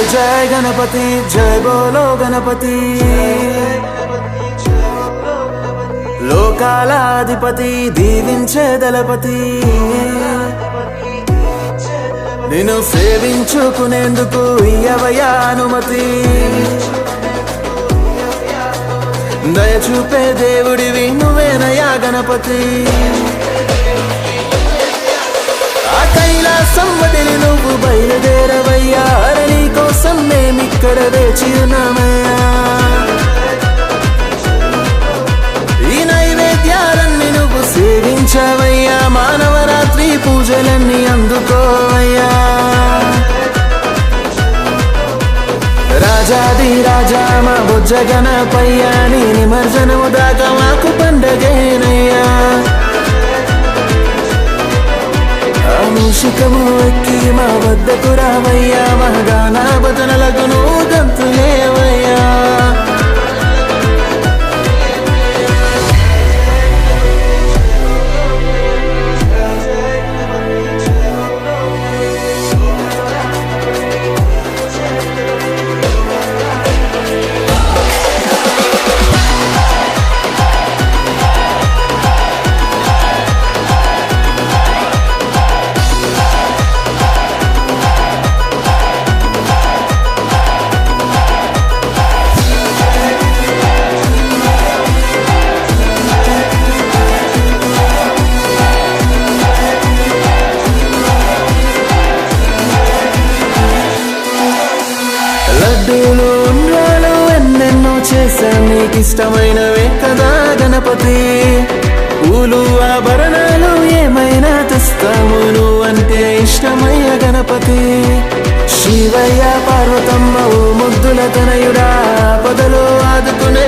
जय गणपति जय बोलो गणपति లోకాలాధిపతి దీవించే దళపతి నిన్ను సేవించుకునేందుకు ఇయ్యవయ్యా అనుమతి దయచూపే దేవుడివి నువ్వేనయ్యా గణపతి ఆ కైలాసం వదిలి నువ్వు బయలుదేరవయ్యా నీ కోసం మేమిక్కడ వేచి ఉన్నామయ్యా సేవించవయ్యా మానవరాత్రి పూజలన్నీ అందుకోవయ్యా రాజాది రాజా మా బుజ్జ గణపయ్యా నీ నిమజ్జనము దాకా మాకు పండగేనయ్యా మూషికము ఎక్కి మా వద్దకు రావయ్యా మా గాన భజనలకు నువ్వు గంతులేవయ్యా లడ్డూలు ఉండ్రాలు ఎన్నెన్నో చేశా నీకిష్టమైనవే కదా గణపతి పూలు ఆభరణాలు ఏమైనా తెస్తాము నువ్వంటే ఇష్టమయ్య గణపతి శివయ్య పార్వతమ్మ ఓ ముద్దుల తనయుడా పదలో ఆదుకునే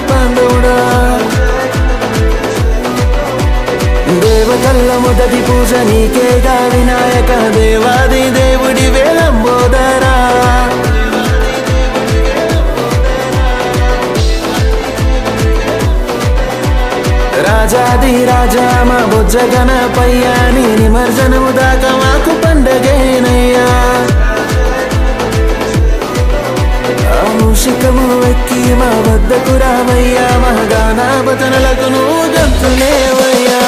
పాండవుడా దేవతల్ల మొదటి పూజ నీకేగా వినాయక దేవాది దేవుడి వేలంబోదరా రాజాది రాజా మా బుజ్జ గణపయ్యా నీ నిమజ్జనము దాకా మాకు పండగేనయ్యా మూషికము ఎక్కి మా వద్దకు రావయ్యా మా గాన భజనలకు నువ్వు గంతులేవయ్యా